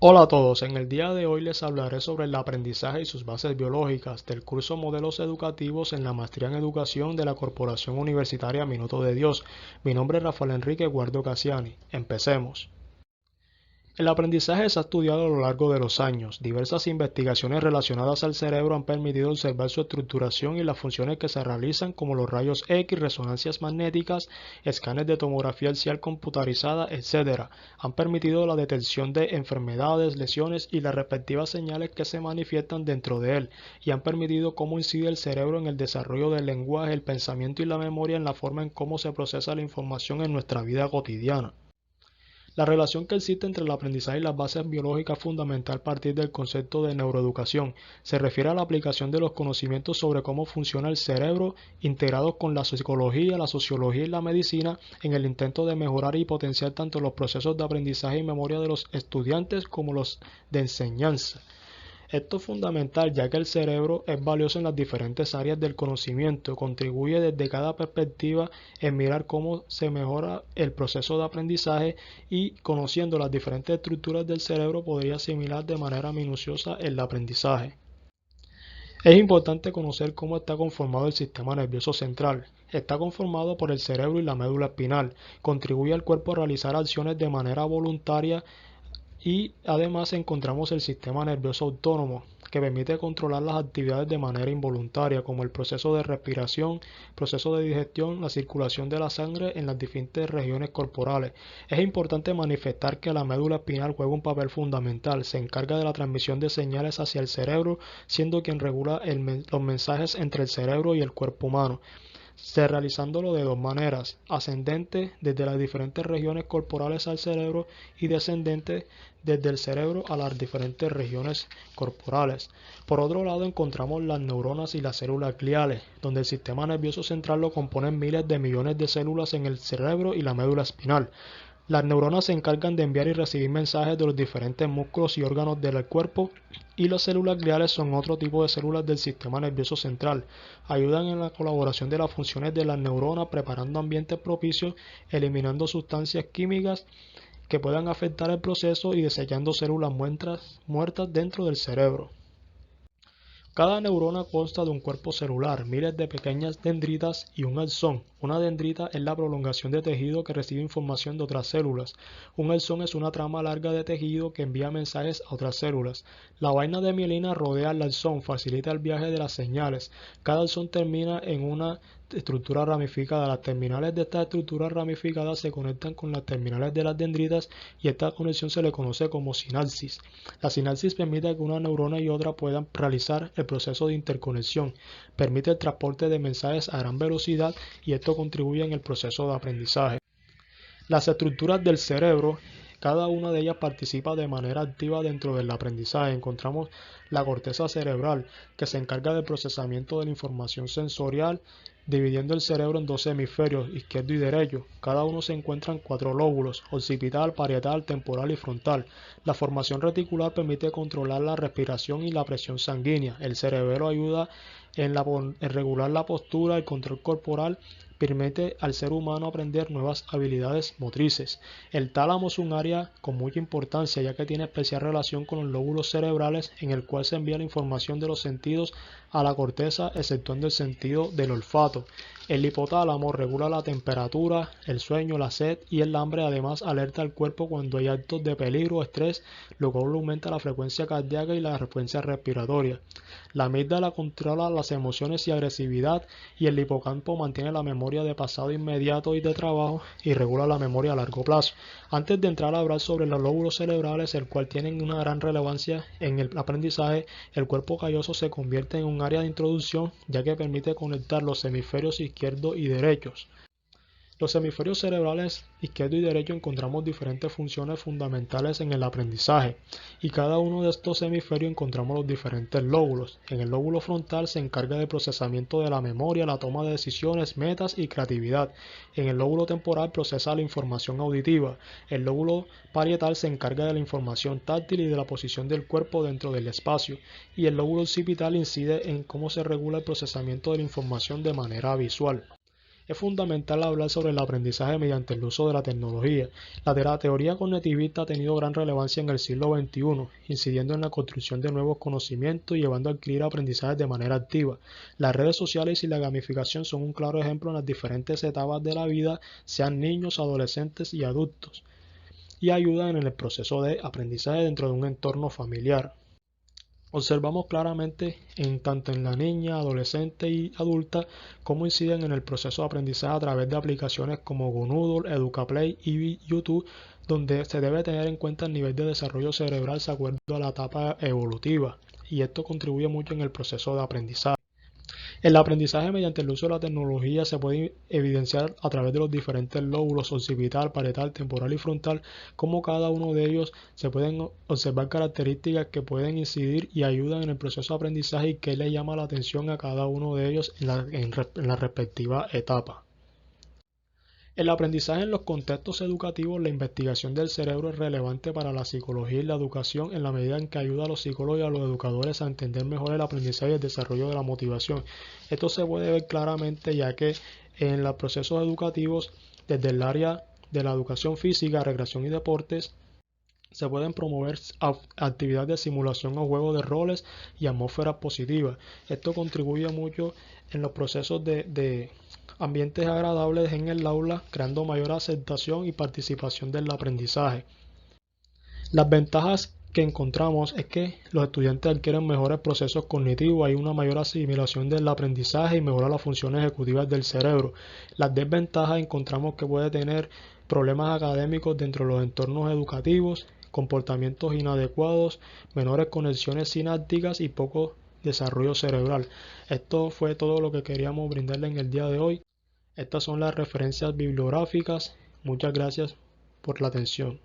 Hola a todos, en el día de hoy les hablaré sobre el aprendizaje y sus bases biológicas del curso Modelos Educativos en la Maestría en Educación de la Corporación Universitaria Minuto de Dios. Mi nombre es Rafael Enrique Guardo Casiani. Empecemos. El aprendizaje se ha estudiado a lo largo de los años. Diversas investigaciones relacionadas al cerebro han permitido observar su estructuración y las funciones que se realizan, como los rayos X, resonancias magnéticas, escáneres de tomografía axial computarizada, etc. Han permitido la detección de enfermedades, lesiones y las respectivas señales que se manifiestan dentro de él, y han permitido cómo incide el cerebro en el desarrollo del lenguaje, el pensamiento y la memoria en la forma en cómo se procesa la información en nuestra vida cotidiana. La relación que existe entre el aprendizaje y las bases biológicas es fundamental a partir del concepto de neuroeducación. Se refiere a la aplicación de los conocimientos sobre cómo funciona el cerebro integrados con la psicología, la sociología y la medicina en el intento de mejorar y potenciar tanto los procesos de aprendizaje y memoria de los estudiantes como los de enseñanza. Esto es fundamental ya que el cerebro es valioso en las diferentes áreas del conocimiento, contribuye desde cada perspectiva en mirar cómo se mejora el proceso de aprendizaje y conociendo las diferentes estructuras del cerebro podría asimilar de manera minuciosa el aprendizaje. Es importante conocer cómo está conformado el sistema nervioso central. Está conformado por el cerebro y la médula espinal. Contribuye al cuerpo a realizar acciones de manera voluntaria y además encontramos el sistema nervioso autónomo, que permite controlar las actividades de manera involuntaria, como el proceso de respiración, proceso de digestión, la circulación de la sangre en las diferentes regiones corporales. Es importante manifestar que la médula espinal juega un papel fundamental, se encarga de la transmisión de señales hacia el cerebro, siendo quien regula los mensajes entre el cerebro y el cuerpo humano, realizándolo de dos maneras: ascendente desde las diferentes regiones corporales al cerebro y descendente desde el cerebro a las diferentes regiones corporales. Por otro lado encontramos las neuronas y las células gliales, donde el sistema nervioso central lo componen miles de millones de células en el cerebro y la médula espinal. Las neuronas se encargan de enviar y recibir mensajes de los diferentes músculos y órganos del cuerpo, y las células gliales son otro tipo de células del sistema nervioso central. Ayudan en la colaboración de las funciones de las neuronas, preparando ambientes propicios, eliminando sustancias químicas que puedan afectar el proceso y desechando células muertas dentro del cerebro. Cada neurona consta de un cuerpo celular, miles de pequeñas dendritas y un axón. Una dendrita es la prolongación de tejido que recibe información de otras células. Un axón es una trama larga de tejido que envía mensajes a otras células. La vaina de mielina rodea al axón, facilita el viaje de las señales. Cada axón termina en una estructura ramificada. Las terminales de estas estructuras ramificadas se conectan con las terminales de las dendritas y esta conexión se le conoce como sinapsis. La sinapsis permite que una neurona y otra puedan realizar el proceso de interconexión, permite el transporte de mensajes a gran velocidad y esto contribuye en el proceso de aprendizaje. Las estructuras del cerebro, cada una de ellas participa de manera activa dentro del aprendizaje. Encontramos la corteza cerebral, que se encarga del procesamiento de la información sensorial, dividiendo el cerebro en dos hemisferios, izquierdo y derecho. Cada uno se encuentra en cuatro lóbulos: occipital, parietal, temporal y frontal. La formación reticular permite controlar la respiración y la presión sanguínea. El cerebelo ayuda en regular la postura, el control corporal, permite al ser humano aprender nuevas habilidades motrices. El tálamo es un área con mucha importancia, ya que tiene especial relación con los lóbulos cerebrales, en el cual se envía la información de los sentidos a la corteza, exceptuando el sentido del olfato. El hipotálamo regula la temperatura, el sueño, la sed y el hambre. Además alerta al cuerpo cuando hay actos de peligro o estrés, lo cual aumenta la frecuencia cardíaca y la frecuencia respiratoria. La amígdala controla las emociones y agresividad, y el hipocampo mantiene la memoria de pasado inmediato y de trabajo y regula la memoria a largo plazo. Antes de entrar a hablar sobre los lóbulos cerebrales, el cual tienen una gran relevancia en el aprendizaje, el cuerpo calloso se convierte en un área de introducción, ya que permite conectar los hemisferios izquierdo y derechos. Los hemisferios cerebrales izquierdo y derecho encontramos diferentes funciones fundamentales en el aprendizaje, y cada uno de estos hemisferios encontramos los diferentes lóbulos. En el lóbulo frontal se encarga del procesamiento de la memoria, la toma de decisiones, metas y creatividad. En el lóbulo temporal procesa la información auditiva. El lóbulo parietal se encarga de la información táctil y de la posición del cuerpo dentro del espacio, y el lóbulo occipital incide en cómo se regula el procesamiento de la información de manera visual. Es fundamental hablar sobre el aprendizaje mediante el uso de la tecnología. La teoría cognitivista ha tenido gran relevancia en el siglo XXI, incidiendo en la construcción de nuevos conocimientos y llevando a adquirir aprendizajes de manera activa. Las redes sociales y la gamificación son un claro ejemplo en las diferentes etapas de la vida, sean niños, adolescentes y adultos, y ayudan en el proceso de aprendizaje dentro de un entorno familiar. Observamos claramente tanto en la niña, adolescente y adulta cómo inciden en el proceso de aprendizaje a través de aplicaciones como GoNoodle, EducaPlay y YouTube, donde se debe tener en cuenta el nivel de desarrollo cerebral de acuerdo a la etapa evolutiva, y esto contribuye mucho en el proceso de aprendizaje. El aprendizaje mediante el uso de la tecnología se puede evidenciar a través de los diferentes lóbulos occipital, parietal, temporal y frontal, como cada uno de ellos se pueden observar características que pueden incidir y ayudan en el proceso de aprendizaje y que le llama la atención a cada uno de ellos en la respectiva etapa. El aprendizaje en los contextos educativos, la investigación del cerebro es relevante para la psicología y la educación en la medida en que ayuda a los psicólogos y a los educadores a entender mejor el aprendizaje y el desarrollo de la motivación. Esto se puede ver claramente ya que en los procesos educativos, desde el área de la educación física, recreación y deportes, se pueden promover actividades de simulación o juegos de roles y atmósferas positivas. Esto contribuye mucho en los procesos de ambientes agradables en el aula, creando mayor aceptación y participación del aprendizaje. Las ventajas que encontramos es que los estudiantes adquieren mejores procesos cognitivos, hay una mayor asimilación del aprendizaje y mejora las funciones ejecutivas del cerebro. Las desventajas encontramos que puede tener problemas académicos dentro de los entornos educativos, comportamientos inadecuados, menores conexiones sinápticas y poco desarrollo cerebral. Esto fue todo lo que queríamos brindarle en el día de hoy. Estas son las referencias bibliográficas. Muchas gracias por la atención.